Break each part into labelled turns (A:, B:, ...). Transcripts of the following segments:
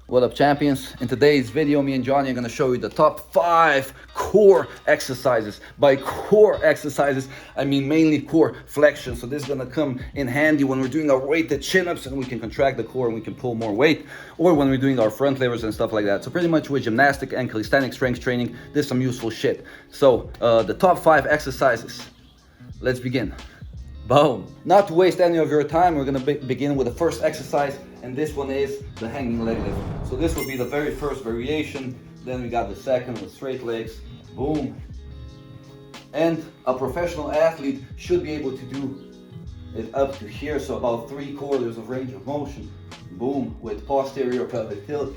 A: What up, champions? In today's video, me and Johnny are gonna show you the top 5 core exercises. By core exercises, I mean mainly core flexion. So this is gonna come in handy when we're doing our weighted chin-ups and we can contract the core and we can pull more weight, or when we're doing our front levers and stuff like that. So pretty much with gymnastic and calisthenics strength training, there's some useful shit. So the top 5 exercises. Let's begin. Boom. Not to waste any of your time, we're gonna begin with the first exercise, and this one is the hanging leg lift. So this will be the very first variation. Then we got the second with straight legs. Boom. And a professional athlete should be able to do it up to here, so about 3/4 of range of motion. Boom, with posterior pelvic tilt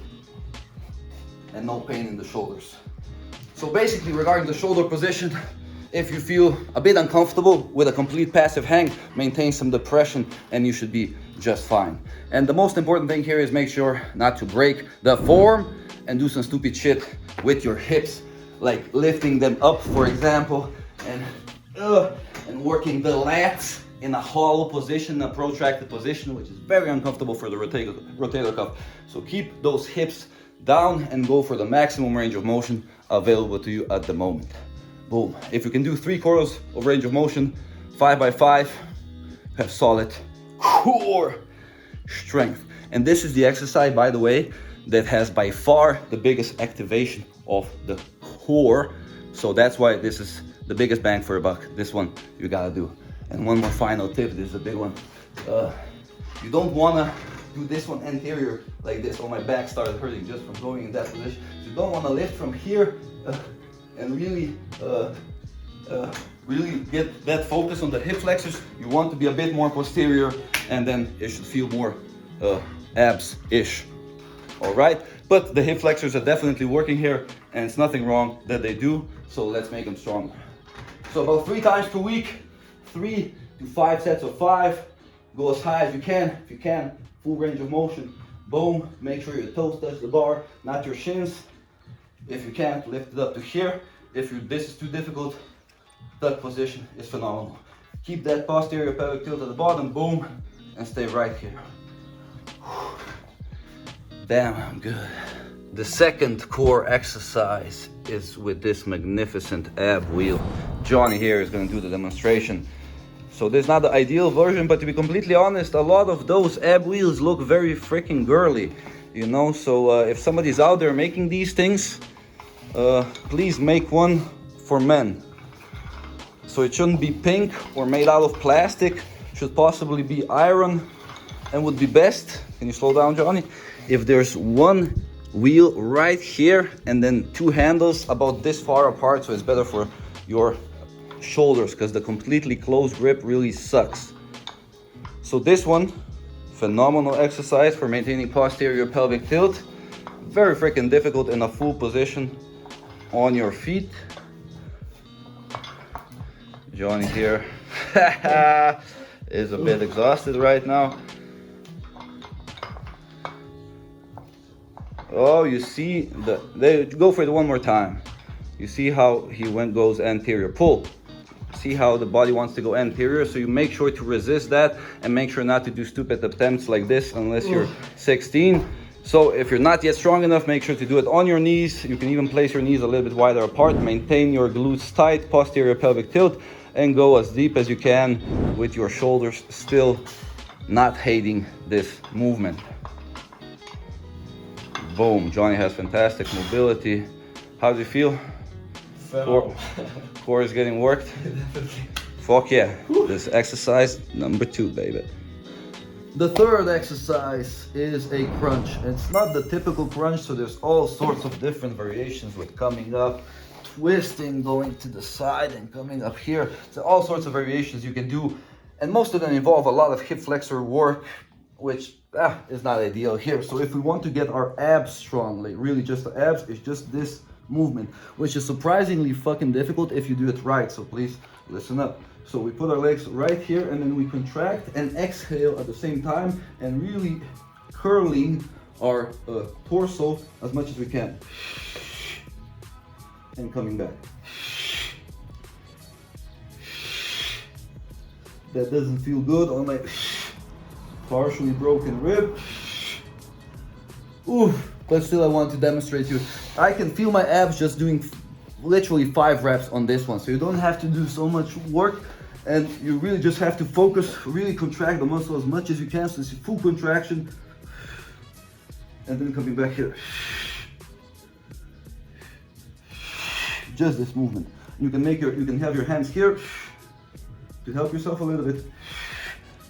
A: and no pain in the shoulders. So basically, regarding the shoulder position, if you feel a bit uncomfortable with a complete passive hang, maintain some depression and you should be just fine. And the most important thing here is make sure not to break the form and do some stupid shit with your hips, like lifting them up, for example, and working the lats in a hollow position, a protracted position, which is very uncomfortable for the rotator cuff. So keep those hips down and go for the maximum range of motion available to you at the moment. Boom. If you can do 3/4 of range of motion, 5x5, have solid core strength. And this is the exercise, by the way, that has by far the biggest activation of the core. So that's why this is the biggest bang for a buck. This one you gotta do. And one more final tip, this is a big one. You don't wanna do this one anterior like this. Oh, my back started hurting just from going in that position. So you don't wanna lift from here and really get that focus on the hip flexors. You want to be a bit more posterior, and then it should feel more abs-ish. All right, but the hip flexors are definitely working here, and it's nothing wrong that they do, so let's make them stronger. So about 3 times per week, 3 to 5 sets of 5. Go as high as you can. If you can, full range of motion. Boom, make sure your toes touch the bar, not your shins. If you can't, lift it up to here. If this is too difficult, tuck position is phenomenal. Keep that posterior pelvic tilt at the bottom, boom, and stay right here. Damn, I'm good. The second core exercise is with this magnificent ab wheel. Johnny here is gonna do the demonstration. So this is not the ideal version, but to be completely honest, a lot of those ab wheels look very freaking girly, you know? So if somebody's out there making these things, please make one for men. So it shouldn't be pink or made out of plastic, should possibly be iron, and would be best, can you slow down, Johnny? If there's one wheel right here and then 2 handles about this far apart, so it's better for your shoulders, because the completely closed grip really sucks. So this one, phenomenal exercise for maintaining posterior pelvic tilt. Very freaking difficult in a full position on your feet. Johnny here is a bit exhausted right now. Oh, you see go for it one more time. You see how he goes anterior, pull. See how the body wants to go anterior, so you make sure to resist that and make sure not to do stupid attempts like this unless you're 16. So if you're not yet strong enough, make sure to do it on your knees. You can even place your knees a little bit wider apart. Maintain your glutes tight, posterior pelvic tilt, and go as deep as you can with your shoulders still not hating this movement. Boom, Johnny has fantastic mobility. How do you feel? Core is getting worked?
B: Definitely.
A: Fuck yeah. This exercise number 2, baby. The third exercise is a crunch. It's not the typical crunch, so there's all sorts of different variations with coming up, twisting, going to the side and coming up here. So all sorts of variations you can do, and most of them involve a lot of hip flexor work, which is not ideal here. So if we want to get our abs strong, like really just the abs, it's just this movement, which is surprisingly fucking difficult if you do it right. So please listen up. So we put our legs right here and then we contract and exhale at the same time, and really curling our torso as much as we can. And coming back. That doesn't feel good on my partially broken rib. Oof. but still I want to demonstrate to you. I can feel my abs just doing literally 5 reps on this one. So you don't have to do so much work, and you really just have to focus, really contract the muscle as much as you can. So it's full contraction, and then coming back here. Just this movement. You can have your hands here to help yourself a little bit.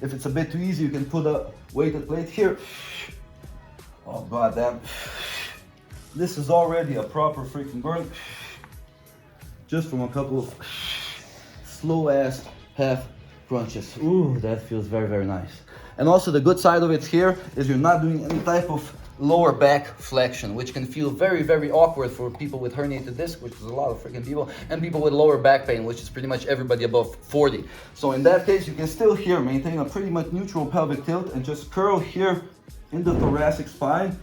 A: If it's a bit too easy, you can put a weighted plate here. Oh god damn. This is already a proper freaking burn. Just from a couple of slow ass half crunches. Ooh, that feels very, very nice. And also the good side of it here is you're not doing any type of lower back flexion, which can feel very, very awkward for people with herniated disc, which is a lot of freaking people, and people with lower back pain, which is pretty much everybody above 40. So in that case, you can still here maintain a pretty much neutral pelvic tilt and just curl here in the thoracic spine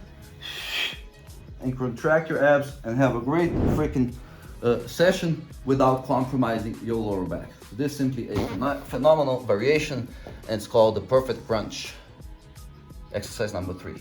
A: and contract your abs and have a great freaking session without compromising your lower back. So this is simply a phenomenal variation, and it's called the perfect crunch. Exercise number 3.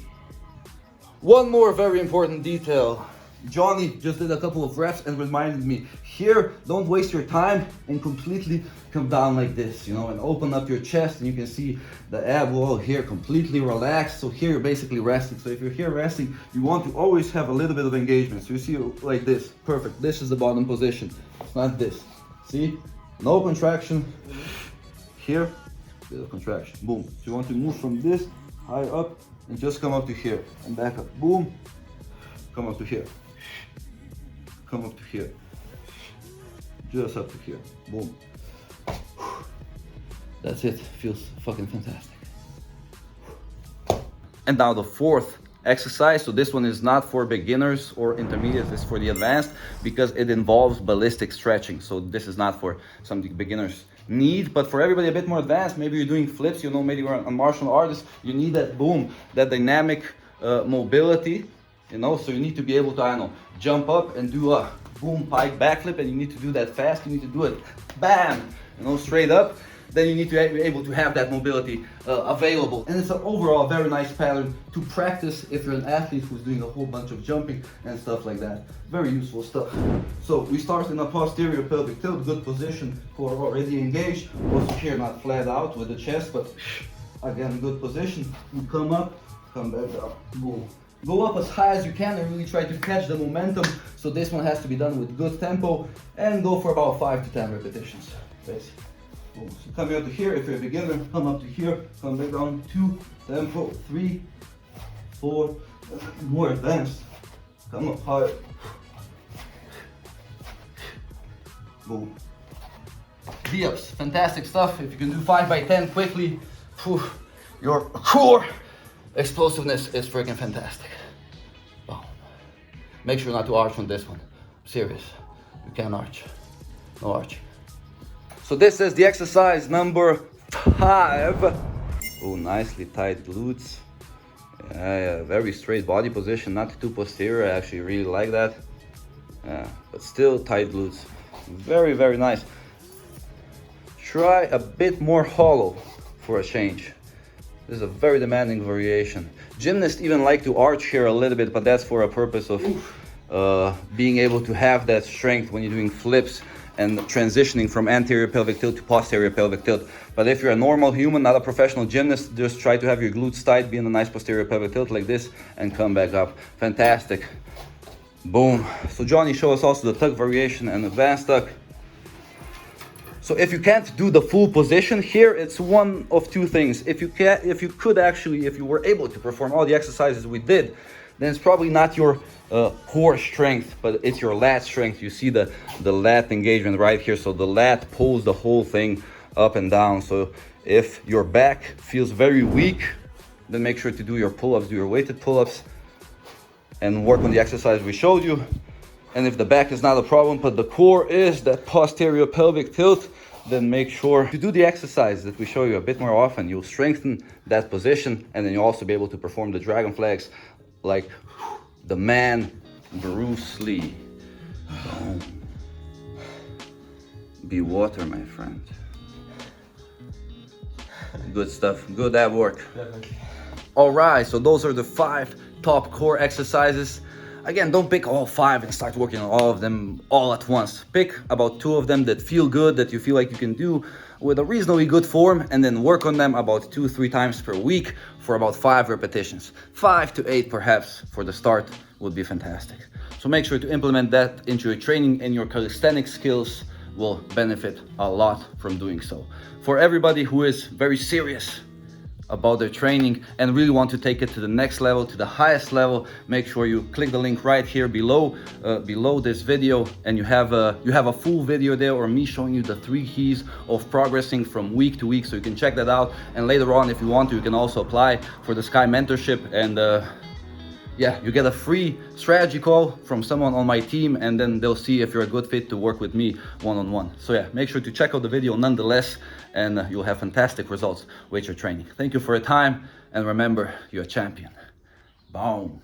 A: One more very important detail. Johnny just did a couple of reps and reminded me, here, don't waste your time and completely come down like this, you know, and open up your chest, and you can see the ab wall here completely relaxed. So here you're basically resting. So if you're here resting, you want to always have a little bit of engagement. So you see like this, perfect. This is the bottom position. It's not this. See, no contraction. Here, bit of contraction, boom. So you want to move from this high up and just come up to here and back up, boom, come up to here, come up to here, just up to here, boom. That's it, feels fucking fantastic. And now the 4th exercise. So this one is not for beginners or intermediates, it's for the advanced, because it involves ballistic stretching. So this is not for something beginners need, but for everybody a bit more advanced. Maybe you're doing flips, you know, maybe you're a martial artist, you need that boom, that dynamic mobility, you know, so you need to be able to, I don't know, jump up and do a boom pike backflip, and you need to do that fast, you need to do it bam, you know, straight up. Then you need to be able to have that mobility available. And it's an overall very nice pattern to practice if you're an athlete who's doing a whole bunch of jumping and stuff like that. Very useful stuff. So we start in a posterior pelvic tilt, good position for already engaged. Also here, not flat out with the chest, but again, good position. You come up, come back down, boom. Go up as high as you can and really try to catch the momentum. So this one has to be done with good tempo, and go for about 5 to 10 repetitions, basically. So come out to here, if you're a beginner, come up to here, come back down, 2, tempo, 3, 4, more advanced, come up higher, boom. V-ups, fantastic stuff. If you can do 5 by 10 quickly, your core explosiveness is freaking fantastic. Wow. Make sure not to arch on this one, I'm serious, you can't arch, no arching. So this is the exercise number 5. Oh, nicely tight glutes. Yeah, very straight body position, not too posterior. I actually really like that. But still tight glutes. Very, very nice. Try a bit more hollow for a change. This is a very demanding variation. Gymnasts even like to arch here a little bit, but that's for a purpose of being able to have that strength when you're doing flips and transitioning from anterior pelvic tilt to posterior pelvic tilt. But if you're a normal human, not a professional gymnast, just try to have your glutes tight, be in a nice posterior pelvic tilt like this, and come back up. Fantastic. Boom. So Johnny showed us also the tuck variation and advanced tuck. So if you can't do the full position here, it's one of two things. If you were able to perform all the exercises we did, then it's probably not your core strength, but it's your lat strength. You see the lat engagement right here. So the lat pulls the whole thing up and down. So if your back feels very weak, then make sure to do your pull-ups, do your weighted pull-ups, and work on the exercise we showed you. And if the back is not a problem, but the core is that posterior pelvic tilt, then make sure to do the exercise that we show you a bit more often. You'll strengthen that position, and then you'll also be able to perform the dragon flags like the man Bruce Lee. Don't be water, my friend. Good stuff, good ab work. All right, so those are the 5 top core exercises. Again, don't pick all 5 and start working on all of them all at once. Pick about 2 of them that feel good, that you feel like you can do with a reasonably good form, and then work on them about 2-3 times per week for about 5 repetitions. 5 to 8 perhaps for the start would be fantastic. So make sure to implement that into your training, and your calisthenics skills will benefit a lot from doing so. For everybody who is very serious about their training and really want to take it to the next level, to the highest level, make sure you click the link right here below this video, and you have a full video there, or me showing you the 3 keys of progressing from week to week, so you can check that out. And later on, if you want to, you can also apply for the Sky mentorship, and yeah, you get a free strategy call from someone on my team, and then they'll see if you're a good fit to work with me one-on-one. So yeah, make sure to check out the video nonetheless, and you'll have fantastic results with your training. Thank you for your time, and remember, you're a champion. Boom.